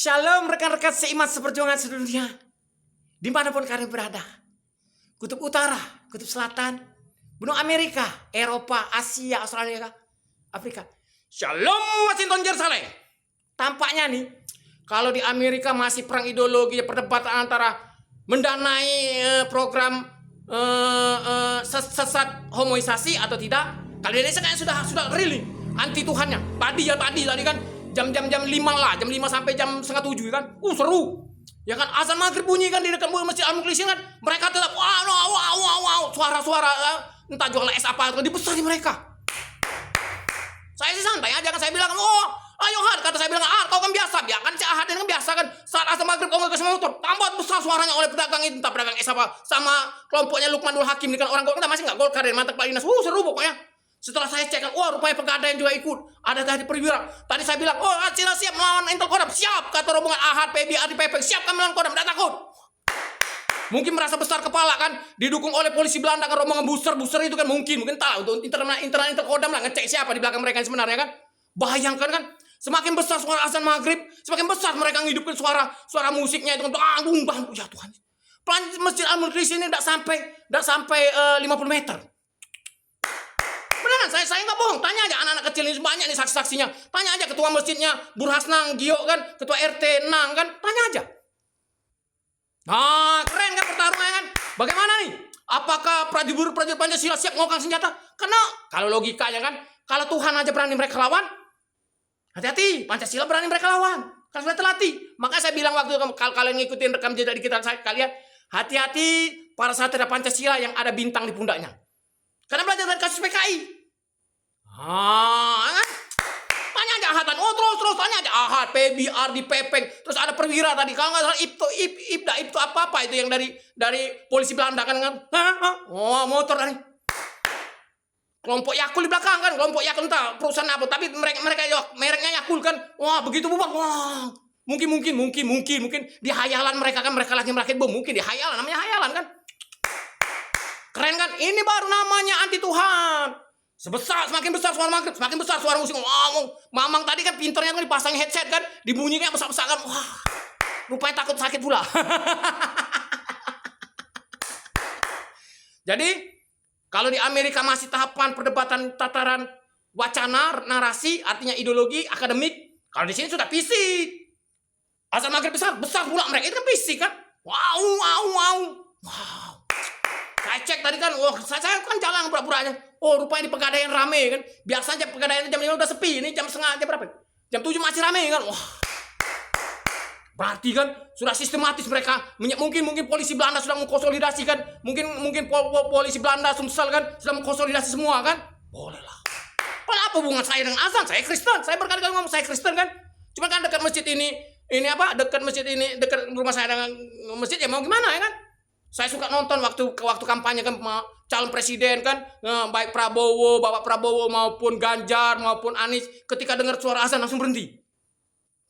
Shalom rekan-rekan seiman seperjuangan sedunia, dimanapun kalian berada, kutub utara, kutub selatan, benua Amerika, Eropa, Asia, Australia, Afrika. Shalom Washington Jerusalem. Tampaknya nih, kalau di Amerika masih perang ideologi, perdebatan antara mendanai program sesat homoisasi atau tidak. Kali ini kayaknya sudah really anti Tuhannya. Tadi kan jam 5 lah, jam 5 sampai jam setengah 7 kan. Seru. Ya kan azan maghrib bunyi kan di dekat Masjid Al-Mukhlisin kan. Mereka tetap wow, suara-suara entah jual es apa itu dibesar di mereka. Saya sih santai aja kan, saya bilang, ayo Had, kata saya bilang, kau kan biasa, kan si Ahad ini kan biasa kan, saat azan maghrib kau nggak kasih motor, tambah besar suaranya oleh pedagang itu, entah pedagang es apa, sama kelompoknya Lukmanul Hakim ini kan orang Golkar, masih nggak Golkar dari Mantap Pak Dinas, seru pokoknya. Setelah saya cek kan, rupanya Pegadaian juga ikut, ada tadi perwira. Tadi saya bilang, Cina siap melawan Intel Kodam, siap, kata rombongan Ahad, PB, Ardi, Pepeng, siap kami melawan Kodam, tidak takut. Mungkin merasa besar kepala kan, didukung oleh polisi Belanda kan, rombongan buser itu kan mungkin tahu untuk internal Intel Kodam lah, ngecek siapa di belakang mereka yang sebenarnya kan. Bayangkan kan, semakin besar suara azan maghrib, semakin besar mereka ngidupin suara musiknya itu kan, ya Tuhan. Masjid Al-Mukhlisin ini tidak sampai 50 meter. Beneran, saya nggak bohong. Tanya aja anak-anak kecil ini, banyak nih saksi-saksinya. Tanya aja ketua masjidnya Burhasnang Gio kan, ketua RT Nang kan, tanya aja. Keren kan pertarungannya kan? Bagaimana nih? Apakah prajurit Pancasila siap ngokang senjata? Karena kalau logikanya kan, kalau Tuhan aja berani mereka lawan, hati-hati, Pancasila berani mereka lawan. Kan sudah terlatih. Makanya saya bilang waktu kalau kalian ngikutin rekam jejak digital kalian, hati-hati para satria Pancasila yang ada bintang di pundaknya. Karena belajar dari kasus PKI. Tanya aja Ahad, terus tanya aja Ahad, PB, Ardi, Pepeng, terus ada perwira tadi, kalau nggak salah Ibtu apa itu yang dari polisi Belanda kan? Motor tadi. Kelompok Yakul di belakang kan, kelompok Yakul entah perusahaan apa, tapi mereka mereknya Yakul kan, begitu bubar, mungkin di hayalan mereka kan, mereka lagi merakit bom, mungkin di hayalan, namanya hayalan kan. Keren kan? Ini baru namanya anti Tuhan. Semakin besar suara maghrib, semakin besar suara musik. Mamang tadi kan pinternya kan dipasang headset kan, dibunyikan besar-besar kan. Rupanya takut sakit pula. Jadi, kalau di Amerika masih tahapan perdebatan tataran wacana, narasi, artinya ideologi, akademik. Kalau di sini sudah fisik. Azan maghrib besar pula mereka itu kan fisik kan. Wow. Saya cek tadi kan, saya kan jalan pura-puranya. Rupanya di Pegadaian rame kan. Biasanya Pegadaian jam 5 udah sepi. Ini jam berapa? Jam 7 masih rame kan. Berarti kan sudah sistematis mereka. Mungkin polisi Belanda sudah mengkonsolidasi kan. Mungkin polisi Belanda Sumsel kan sudah mengkonsolidasi semua kan. Boleh lah. Apa hubungan saya dengan azan? Saya Kristen. Saya berkali-kali ngomong saya Kristen kan. Cuma kan dekat masjid ini dekat rumah saya dengan masjid, ya mau gimana ya kan? Saya suka nonton waktu kampanye kan calon presiden kan, baik Bapak Prabowo maupun Ganjar maupun Anies, ketika dengar suara azan langsung berhenti.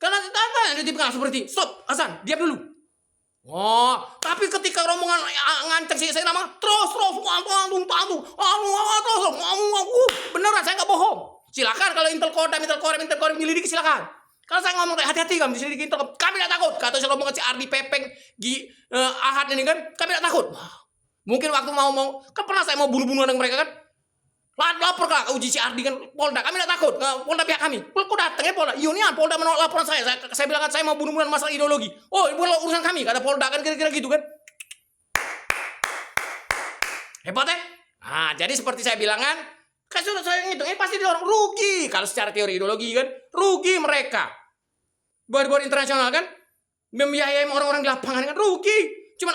Karena ada di langsung berhenti. Stop, azan, diam dulu. Tapi ketika rombongan nganceng saya nama terus beneran saya nggak bohong. Silakan kalau Intel Kodam nyelidiki silakan. Kalau saya ngomong hati-hati kami diselidiki Intel, kami tidak takut. Kata saya rombongan si Ardi, Pepeng, Ahad ini kan, kami tidak takut. Mungkin waktu mau kan pernah saya mau bunuh-bunuhan dengan mereka kan. Lapor ke uji si Ardi kan Polda, kami tidak takut. Polda pihak kami. Kok datang ya Polda? Iya, Polda menolak laporan saya. Saya bilang kan saya mau bunuh-bunuhan masalah ideologi. Itu urusan kami, kata Polda kan kira-kira gitu kan. Hebat ya? Jadi seperti saya bilang kan, sudah saya ngitung, pasti dia orang rugi. Kalau secara teori ideologi kan, rugi mereka. Buat internasional kan, membiayai orang-orang di lapangan kan, rugi. Cuman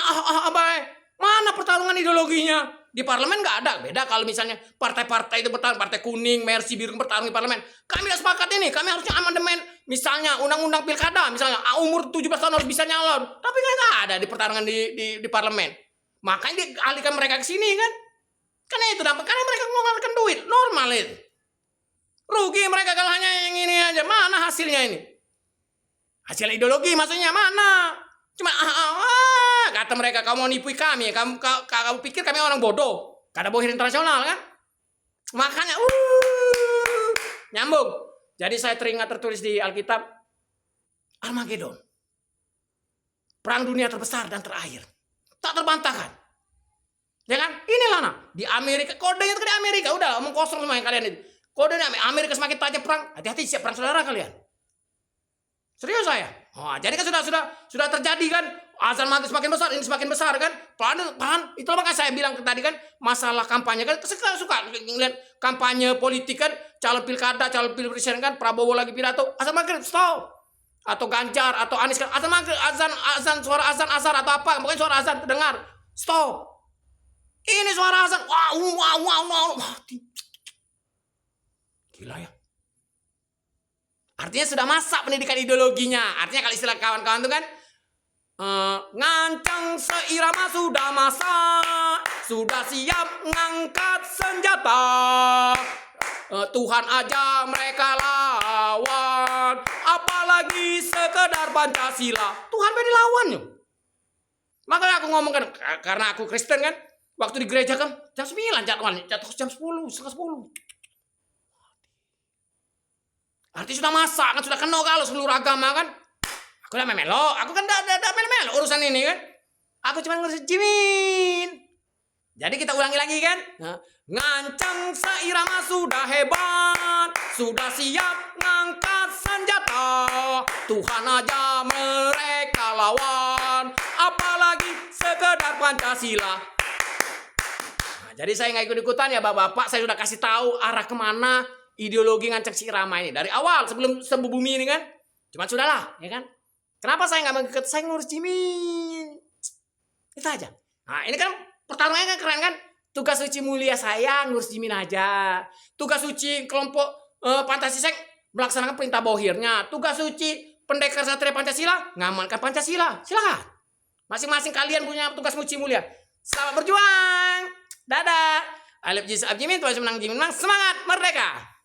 mana pertarungan ideologinya? Di parlemen nggak ada. Beda kalau misalnya partai-partai itu bertarung, partai kuning, Mercy biru bertarung di parlemen. Kami tidak sepakat ini, kami harusnya amandemen. Misalnya undang-undang pilkada, misalnya umur 17 tahun harus bisa nyalon. Tapi nggak ada di pertarungan di parlemen. Makanya dialihkan mereka ke sini kan. Karena itu dampak, karena mereka mengeluarkan duit normal itu. Rugi mereka kalau hanya yang ini aja. Mana hasilnya ini? Hasil ideologi maksudnya mana? Cuma kata mereka, kamu mau nipu kami, kamu pikir kami orang bodoh. Kata bohir internasional kan? Makanya nyambung. Jadi saya teringat tertulis di Alkitab Armageddon. perang dunia terbesar dan terakhir. Tak terbantahkan. Ya kan? Inilah nah, di Amerika, kodenya itu di Amerika, udah omong kosong semua yang kalian itu. Kodenya Amerika semakin tajam perang, hati-hati siap perang saudara kalian. Serius saya. Oh, jadi kan sudah terjadi kan, azan maghrib semakin besar, ini semakin besar kan. Pelan, itu makanya saya bilang tadi kan, masalah kampanye kan, suka lihat kampanye politik kan, calon pilkada, calon pilpres kan, Prabowo lagi pidato, azan maghrib stop. Atau Ganjar atau Anies kan, azan maghrib, azan suara azan asar atau apa, pokoknya suara azan terdengar, stop. Ini suara azan, wow, mati. Gila ya. Artinya sudah masak pendidikan ideologinya. Artinya kalau istilah kawan-kawan itu kan, ngancang seirama sudah masak, sudah siap ngangkat senjata. Tuhan aja mereka lawan, apalagi sekedar Pancasila. Tuhan beri lawannya. Makanya aku ngomong kan, karena aku Kristen kan, waktu di gereja kan jam 9 jadwalnya, jatuh jam 10, setengah 10. Artinya sudah masak kan, sudah kenal kalau seluruh agama kan. Aku udah memelo, aku kan udah memelo urusan ini kan. Aku cuma ngurus Jimin. Jadi kita ulangi lagi kan. Ngancang seirama sudah hebat, sudah siap ngangkat senjata. Tuhan aja mereka lawan, apalagi sekedar Pancasila. Nah, jadi saya nggak ikut-ikutan ya bapak-bapak. Saya sudah kasih tahu arah kemana ideologi ngancang si Irama ini dari awal sebelum bumi ini kan. Cuma sudahlah, ya kan. Kenapa saya nggak mengikut? Saya ngurus Jimin. Itu aja. Nah ini kan pertarungannya kan keren kan. Tugas suci mulia saya ngurus Jimin aja. Tugas suci kelompok Pantasisek melaksanakan perintah bohirnya. Tugas suci pendekar satria Pancasila ngamankan Pancasila. Silakan. Masing-masing kalian punya tugas suci mulia. Selamat berjuang. Dadah. Alif Jis Jimin, Tuhan menang Jimin menang. Semangat merdeka.